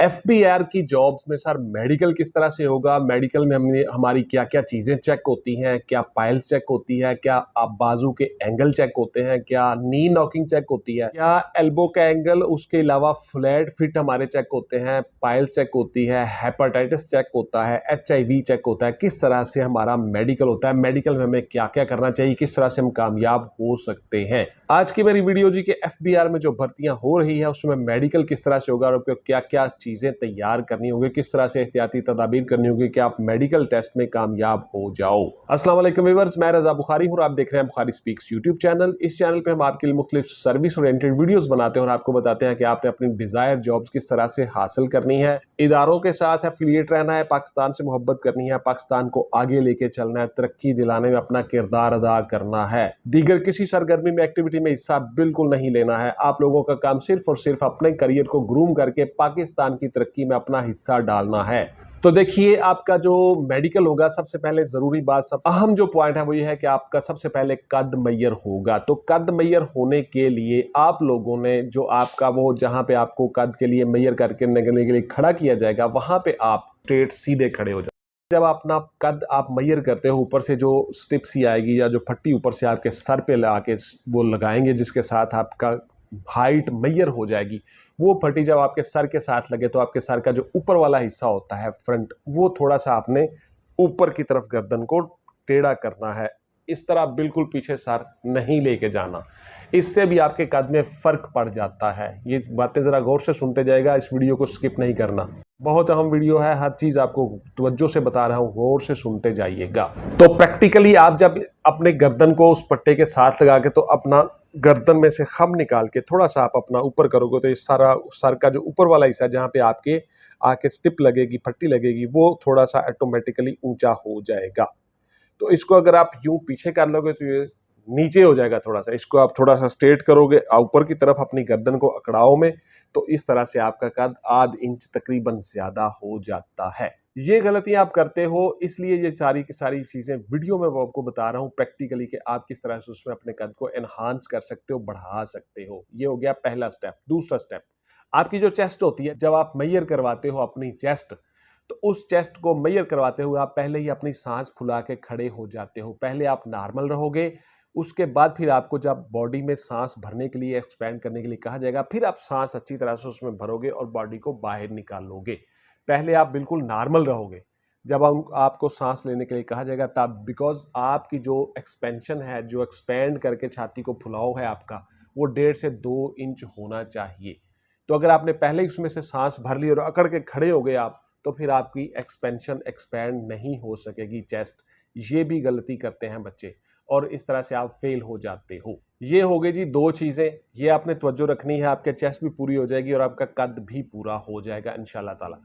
FBR की jobs में sir medical किस तरह से होगा, मेडिकल में हमने हमारी क्या क्या चीज़ें चेक होती हैं, क्या पाइल्स चेक होती है, क्या आप बाजू के एंगल चेक होते हैं, क्या नी नॉकिंग चेक होती है, क्या एल्बो का एंगल, उसके अलावा फ्लैट फिट हमारे चेक होते हैं, पाइल्स चेक होती है, हेपेटाइटिस चेक होता है, HIV चेक होता है, किस तरह से हमारा मेडिकल होता है, मेडिकल में हमें क्या क्या करना चाहिए, किस तरह से हम कामयाब हो सकते हैं। आज की मेरी वीडियो जी के एफबीआर में जो भर्तियां हो रही है उसमें मेडिकल किस तरह से होगा और आपको क्या क्या चीजें तैयार करनी होगी, किस तरह से एहतियाती तदाबीर करनी होगी कि आप मेडिकल टेस्ट में कामयाब हो जाओ। अस्सलाम वालेकुम व्यूअर्स, मैं रजा बुखारी हूं और आप देख रहे हैं बुखारी स्पीक्स यूट्यूब चैनल। इस चैनल पे हम आपके लिए मुख्तलिफ सर्विस ओरिएंटेड वीडियोस बनाते हैं और आपको बताते हैं कि आपने अपनी डिजायर जॉब्स किस तरह से हासिल करनी है, इदारों के साथ एफिलिएट रहना है, पाकिस्तान से मोहब्बत करनी है, पाकिस्तान को आगे लेके चलना है, तरक्की दिलाने में अपना किरदार अदा करना है, दीगर किसी सरगर्मी में एक्टिविटी में हिस्सा बिल्कुल नहीं लेना है। आप लोगों का काम सिर्फ और सिर्फ अपने करियर को ग्रूम करके पाकिस्तान की तरक्की में अपना हिस्सा डालना है। तो देखिए, आपका जो मेडिकल होगा, सबसे पहले जरूरी बात, सबसे अहम जो पॉइंट है वो ये है कि आपका सबसे पहले कद मैयर होगा। तो कद मैयर होने के लिए आप लोगों ने जो आपका वो जहां पे आपको कद के लिए मैयर करके निकलने के लिए खड़ा किया जाएगा, वहां पे आप स्ट्रेट सीधे खड़े हो जाए। जब अपना कद आप मैयर करते हो, ऊपर से जो स्टिप सी आएगी या जो पट्टी ऊपर से आपके सर पे लगा के वो लगाएंगे, जिसके साथ आपका हाइट मैयर हो जाएगी, वो पट्टी जब आपके सर के साथ लगे तो आपके सर का जो ऊपर वाला हिस्सा होता है फ्रंट, वो थोड़ा सा आपने ऊपर की तरफ गर्दन को टेढ़ा करना है। इस तरह बिल्कुल पीछे सर नहीं लेके जाना, इससे भी आपके कद में फर्क पड़ जाता है। ये बातें जरा गौर से सुनते जाएगा, इस वीडियो को स्किप नहीं करना, बहुत अहम वीडियो है, हर चीज आपको तवज्जो से बता रहा हूं, गौर से सुनते जाइएगा। तो प्रैक्टिकली आप जब अपने गर्दन को उस पट्टे के साथ लगा के तो अपना गर्दन में से खम निकाल के थोड़ा सा आप अपना ऊपर करोगे तो ये सारा सर का जो ऊपर वाला हिस्सा जहां पे आपके आके स्टिप लगेगी, पट्टी लगेगी, वो थोड़ा सा ऑटोमेटिकली ऊंचा हो जाएगा। तो इसको अगर आप यूं पीछे कर लोगे तो ये नीचे हो जाएगा थोड़ा सा। इसको आप थोड़ा सा स्ट्रेट करोगे ऊपर की तरफ अपनी गर्दन को अकड़ाओ में, तो इस तरह से आपका कद आध इंच तकरीबन ज्यादा हो जाता है। ये गलतियां आप करते हो, इसलिए ये सारी की सारी चीजें वीडियो में आपको बता रहा हूं प्रैक्टिकली कि आप किस तरह से उसमें अपने कद को एनहांस कर सकते हो, बढ़ा सकते हो। ये हो गया पहला स्टेप। दूसरा स्टेप, आपकी जो चेस्ट होती है, जब आप मैयर करवाते हो अपनी चेस्ट, तो उस चेस्ट को मैयर करवाते हुए आप पहले ही अपनी सांस फुला के खड़े हो जाते हो। पहले आप नॉर्मल रहोगे, उसके बाद फिर आपको जब बॉडी में सांस भरने के लिए, एक्सपैंड करने के लिए कहा जाएगा, फिर आप सांस अच्छी तरह से उसमें भरोगे और बॉडी को बाहर निकालोगे। पहले आप बिल्कुल नॉर्मल रहोगे, जब आपको सांस लेने के लिए कहा जाएगा तब, बिकॉज आपकी जो एक्सपेंशन है, जो एक्सपैंड करके छाती को फुलाव है आपका, वो 1.5 से 2 इंच होना चाहिए। तो अगर आपने पहले ही उसमें से सांस भर ली और अकड़ के खड़े हो गए आप, तो फिर आपकी एक्सपेंशन एक्सपैंड नहीं हो सकेगी चेस्ट। ये भी गलती करते हैं बच्चे और इस तरह से आप फेल हो जाते हो। ये हो गई जी दो चीजें, ये आपने तवज्जो रखनी है, आपके चेस्ट भी पूरी हो जाएगी और आपका कद भी पूरा हो जाएगा इंशाल्लाह ताला।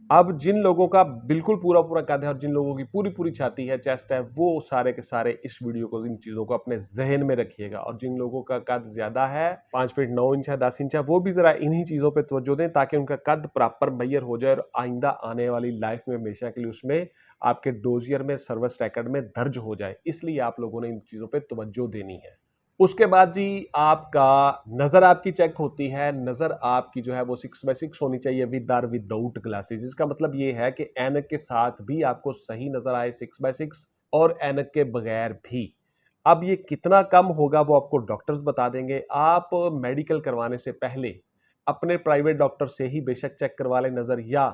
अब जिन लोगों का बिल्कुल पूरा पूरा कद है और जिन लोगों की पूरी पूरी छाती है, चेस्ट है, वो सारे के सारे इस वीडियो को, इन चीजों को अपने जहन में रखिएगा। और जिन लोगों का कद ज्यादा है, 5 फीट 9 इंच है, 10 इंच है, वो भी जरा इन्हीं चीजों पे तवज्जो दें ताकि उनका कद प्रॉपर मैयर हो जाए और आइंदा आने वाली लाइफ में हमेशा के लिए उसमें आपके डोजियर में, सर्विस रिकॉर्ड में दर्ज हो जाए। इसलिए आप लोगों ने इन चीजों पर तवज्जो देनी है। उसके बाद जी आपका नज़र आपकी चेक होती है। नज़र आपकी जो है वो 6x6 होनी चाहिए, विद और विदाउट ग्लासेस। इसका मतलब ये है कि ऐनक के साथ भी आपको सही नज़र आए 6x6 और ऐनक के बगैर भी। अब ये कितना कम होगा वो आपको डॉक्टर्स बता देंगे। आप मेडिकल करवाने से पहले अपने प्राइवेट डॉक्टर से ही बेशक चेक करवा लें नज़र, या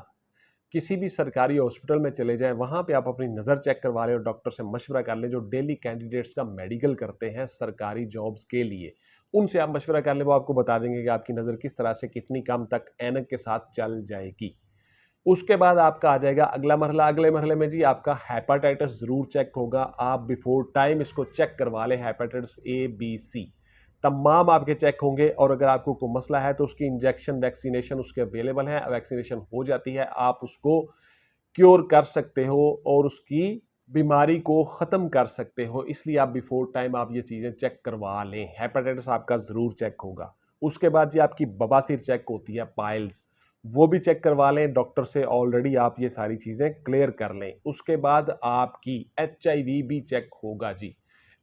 किसी भी सरकारी हॉस्पिटल में चले जाएं, वहां पे आप अपनी नज़र चेक करवा लें और डॉक्टर से मशवरा कर लें, जो डेली कैंडिडेट्स का मेडिकल करते हैं सरकारी जॉब्स के लिए। उनसे आप मशवरा कर लें, वो आपको बता देंगे कि आपकी नज़र किस तरह से कितनी कम तक ऐनक के साथ चल जाएगी। उसके बाद आपका आ जाएगा अगला मरहला। अगले मरहले में जी आपका हेपाटाइटिस जरूर चेक होगा। आप बिफोर टाइम इसको चेक करवा लें। हेपाटाइटिस A, B, C तमाम आपके चेक होंगे और अगर आपको कोई मसला है तो उसकी इंजेक्शन, वैक्सीनेशन उसके अवेलेबल है। वैक्सीनेशन हो जाती है, आप उसको क्योर कर सकते हो और उसकी बीमारी को ख़त्म कर सकते हो। इसलिए आप बिफोर टाइम आप ये चीज़ें चेक करवा लें। हेपेटाइटिस आपका ज़रूर चेक होगा। उसके बाद जी आपकी बवासीर चेक होती है, पाइल्स, वो भी चेक करवा लें डॉक्टर से। ऑलरेडी आप ये सारी चीज़ें क्लियर कर लें। उसके बाद आपकी HIV भी चेक होगा जी।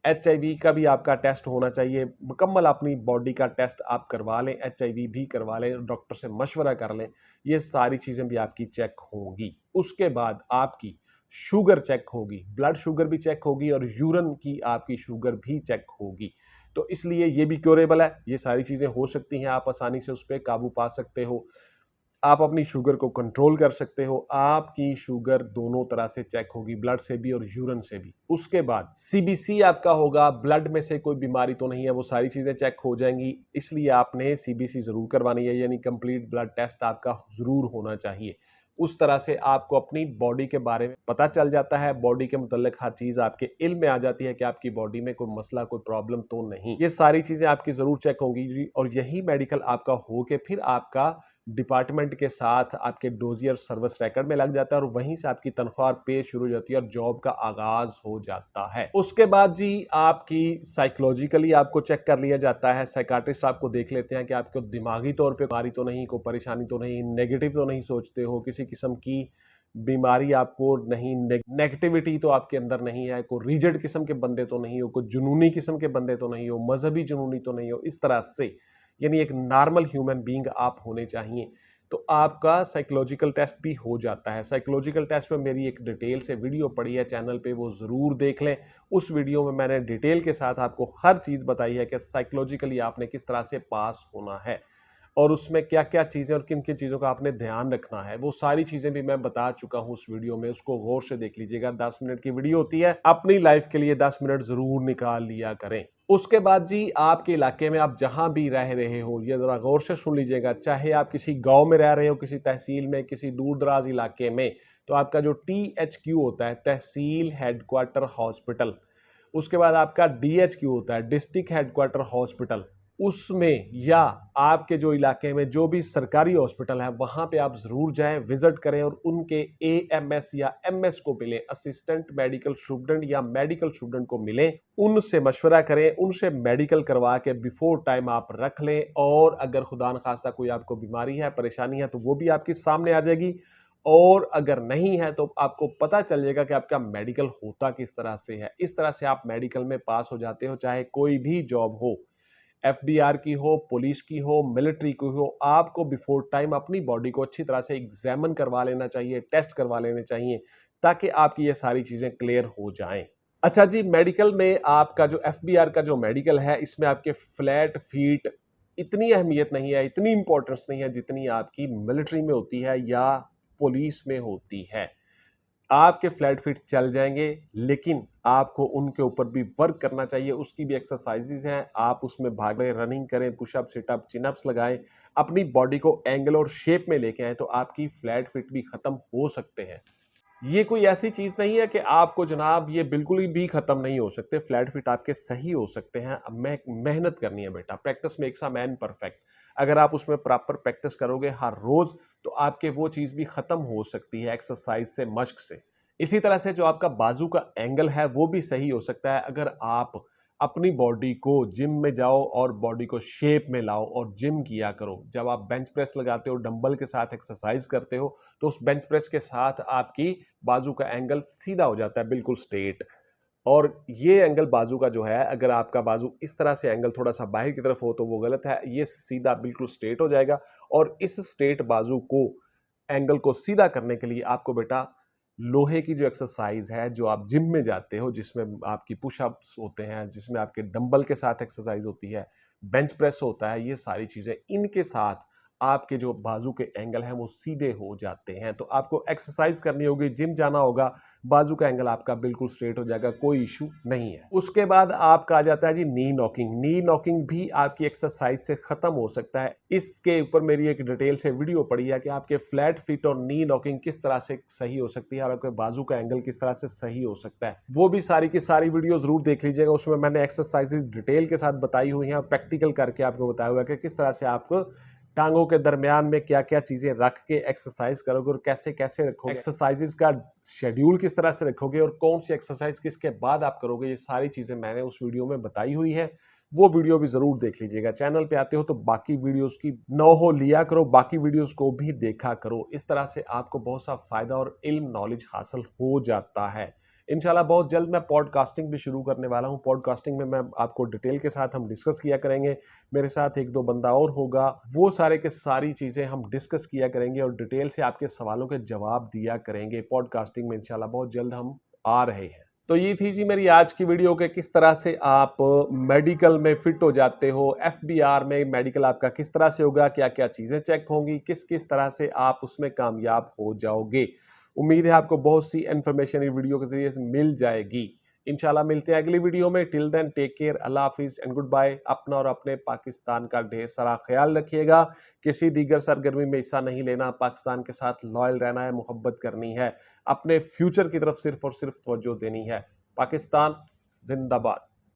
HIV का भी आपका टेस्ट होना चाहिए, मुकम्मल अपनी बॉडी का टेस्ट आप करवा लें, HIV भी करवा लें, डॉक्टर से मशवरा कर लें, ये सारी चीज़ें भी आपकी चेक होंगी। उसके बाद आपकी शुगर चेक होगी, ब्लड शुगर भी चेक होगी और यूरिन की आपकी शुगर भी चेक होगी। तो इसलिए ये भी क्योरेबल है, ये सारी चीज़ें हो सकती हैं, आप आसानी से उस पे काबू पा सकते हो। आप अपनी शुगर को कंट्रोल कर सकते हो, आपकी शुगर दोनों तरह से चेक होगी, ब्लड से भी और यूरिन से भी। उसके बाद सीबीसी आपका होगा, ब्लड में से कोई बीमारी तो नहीं है, वो सारी चीज़ें चेक हो जाएंगी, इसलिए आपने सीबीसी ज़रूर करवानी है, यानी कंप्लीट ब्लड टेस्ट आपका ज़रूर होना चाहिए। उस तरह से आपको अपनी बॉडी के बारे में पता चल जाता है, बॉडी के मुतल्लिक हर चीज़ आपके इल्म में आ जाती है कि आपकी बॉडी में कोई मसला, कोई प्रॉब्लम तो नहीं। ये सारी चीज़ें आपकी ज़रूर चेक होंगी जी, और यही मेडिकल आपका हो के फिर आपका डिपार्टमेंट के साथ आपके डोजियर सर्विस रिकॉर्ड में लग जाता है और वहीं से आपकी तनख्वाह पे शुरू हो जाती है और जॉब का आगाज हो जाता है। उसके बाद जी आपकी साइकोलॉजिकली आपको चेक कर लिया जाता है, साइकाट्रिस्ट आपको देख लेते हैं कि आपको दिमागी तौर पे बीमारी तो नहीं, कोई परेशानी तो नहीं, नेगेटिव तो नहीं सोचते हो, किसी किस्म की बीमारी आपको नहीं, नेगेटिविटी तो आपके अंदर नहीं है, कोई रिजिड किस्म के बंदे तो नहीं हो, कोई जुनूनी किस्म के बंदे तो नहीं हो, मजहबी जुनूनी तो नहीं हो, इस तरह से यानी एक नॉर्मल ह्यूमन बीइंग आप होने चाहिए। तो आपका साइकोलॉजिकल टेस्ट भी हो जाता है। साइकोलॉजिकल टेस्ट में मेरी एक डिटेल से वीडियो पड़ी है चैनल पे, वो ज़रूर देख लें। उस वीडियो में मैंने डिटेल के साथ आपको हर चीज़ बताई है कि साइकोलॉजिकली आपने किस तरह से पास होना है और उसमें क्या क्या चीज़ें और किन किन चीज़ों का आपने ध्यान रखना है, वो सारी चीज़ें भी मैं बता चुका हूँ उस वीडियो में, उसको गौर से देख लीजिएगा। 10 मिनट की वीडियो होती है, अपनी लाइफ के लिए 10 मिनट ज़रूर निकाल लिया करें। उसके बाद जी आपके इलाके में आप जहां भी रह रहे हो, ये जरा गौर से सुन लीजिएगा, चाहे आप किसी गांव में रह रहे हो, किसी तहसील में, किसी दूर दराज इलाके में, तो आपका जो THQ होता है, तहसील हेडक्वार्टर हॉस्पिटल, उसके बाद आपका DHQ होता है, डिस्ट्रिक्ट हेडक्वार्टर हॉस्पिटल, उसमें या आपके जो इलाके में जो भी सरकारी हॉस्पिटल है वहां पे आप जरूर जाएं, विजिट करें और उनके AMS या MS को मिलें, असिस्टेंट मेडिकल स्टूडेंट या मेडिकल स्टूडेंट को मिलें, उनसे मशवरा करें, उनसे मेडिकल करवा के बिफोर टाइम आप रख लें। और अगर खुदा न खास्ता कोई आपको बीमारी है, परेशानी है, तो वो भी आपके सामने आ जाएगी। और अगर नहीं है तो आपको पता चल जाएगा कि आपका मेडिकल होता किस तरह से है। इस तरह से आप मेडिकल में पास हो जाते हो, चाहे कोई भी जॉब हो, FBR की हो, पुलिस की हो, मिलिट्री की हो। आपको बिफोर टाइम अपनी बॉडी को अच्छी तरह से एग्जामिन करवा लेना चाहिए, टेस्ट करवा लेने चाहिए, ताकि आपकी ये सारी चीजें क्लियर हो जाएं। अच्छा जी, मेडिकल में आपका जो FBR का जो मेडिकल है, इसमें आपके फ्लैट फीट इतनी अहमियत नहीं है, इतनी इंपॉर्टेंस नहीं है जितनी आपकी मिलिट्री में होती है या पुलिस में होती है। आपके फ्लैट फीट चल जाएंगे, लेकिन आपको उनके ऊपर भी वर्क करना चाहिए, उसकी भी एक्सरसाइजेज हैं, आप उसमें भागें, रनिंग करें, पुशअप, सिटअप, चिनअप्स लगाएं, अपनी बॉडी को एंगल और शेप में लेके आए, तो आपकी फ्लैट फिट भी खत्म हो सकते हैं। ये कोई ऐसी चीज नहीं है कि आपको जनाब ये बिल्कुल ही भी खत्म नहीं हो सकते, फ्लैट फिट आपके सही हो सकते हैं। अब मेहनत करनी है बेटा, practice makes a man perfect. अगर आप उसमें प्रॉपर प्रैक्टिस करोगे हर रोज, तो आपके वो चीज भी खत्म हो सकती है एक्सरसाइज से, मश्क से। इसी तरह से जो आपका बाजू का एंगल है वो भी सही हो सकता है अगर आप अपनी बॉडी को जिम में जाओ और बॉडी को शेप में लाओ और जिम किया करो। जब आप बेंच प्रेस लगाते हो, डंबल के साथ एक्सरसाइज करते हो, तो उस बेंच प्रेस के साथ आपकी बाजू का एंगल सीधा हो जाता है, बिल्कुल स्ट्रेट। और ये एंगल बाजू का जो है, अगर आपका बाजू इस तरह से एंगल थोड़ा सा बाहर की तरफ हो तो वो गलत है, ये सीधा बिल्कुल स्ट्रेट हो जाएगा। और इस स्ट्रेट बाजू को, एंगल को सीधा करने के लिए आपको बेटा लोहे की जो एक्सरसाइज है, जो आप जिम में जाते हो, जिसमें आपकी पुशअप्स होते हैं, जिसमें आपके डंबल के साथ एक्सरसाइज होती है, बेंच प्रेस होता है, ये सारी चीजें, इनके साथ आपके जो बाजू के एंगल हैं वो सीधे हो जाते हैं। तो आपको एक्सरसाइज करनी होगी, जिम जाना होगा, बाजू का एंगल आपका बिल्कुल स्ट्रेट हो जाएगा, कोई इशू नहीं है। उसके बाद आपका आ जाता है जी नी नॉकिंग। नी नॉकिंग भी आपकी एक्सरसाइज से खत्म हो सकता है। इसके ऊपर मेरी एक डिटेल से वीडियो पड़ी है कि आपके फ्लैट फिट और नी नॉकिंग किस तरह से सही हो सकती है और आपके बाजू का एंगल किस तरह से सही हो सकता है। वो भी सारी की सारी वीडियो जरूर देख लीजिएगा, उसमें मैंने एक्सरसाइजेज डिटेल के साथ बताई हुई हैं, प्रैक्टिकल करके आपको बताया हुआ है कि किस तरह से आपको टांगों के दरमियान में क्या क्या चीजें रख के एक्सरसाइज करोगे और कैसे कैसे रखोगे, एक्सरसाइजेस का शेड्यूल किस तरह से रखोगे और कौन सी एक्सरसाइज किसके बाद आप करोगे, ये सारी चीजें मैंने उस वीडियो में बताई हुई है। वो वीडियो भी जरूर देख लीजिएगा। चैनल पे आते हो तो बाकी वीडियोस की नो हो लिया करो, बाकी वीडियोस को भी देखा करो। इस तरह से आपको बहुत सा फायदा और इल्म नॉलेज हासिल हो जाता है। इंशाल्लाह बहुत जल्द मैं पॉडकास्टिंग भी शुरू करने वाला हूं। पॉडकास्टिंग में मैं आपको डिटेल के साथ हम डिस्कस किया करेंगे, मेरे साथ एक दो बंदा और होगा, वो सारे के सारी चीज़ें हम डिस्कस किया करेंगे और डिटेल से आपके सवालों के जवाब दिया करेंगे। पॉडकास्टिंग में इंशाल्लाह बहुत जल्द हम आ रहे हैं। तो ये थी जी मेरी आज की वीडियो के किस तरह से आप मेडिकल में फिट हो जाते हो, एफबीआर में मेडिकल आपका किस तरह से होगा, क्या क्या चीज़ें चेक होंगी, किस किस तरह से आप उसमें कामयाब हो जाओगे। उम्मीद है आपको बहुत सी इन्फॉर्मेशन इस वीडियो के जरिए से मिल जाएगी। इंशाल्लाह मिलते हैं अगली वीडियो में। टिल देन टेक केयर, अल्लाह हाफिज एंड गुड बाय। अपना और अपने पाकिस्तान का ढेर सारा ख्याल रखिएगा। किसी दीगर सरगर्मी में हिस्सा नहीं लेना, पाकिस्तान के साथ लॉयल रहना है, मोहब्बत करनी है, अपने फ्यूचर की तरफ सिर्फ और सिर्फ तवज्जो देनी है। पाकिस्तान जिंदाबाद।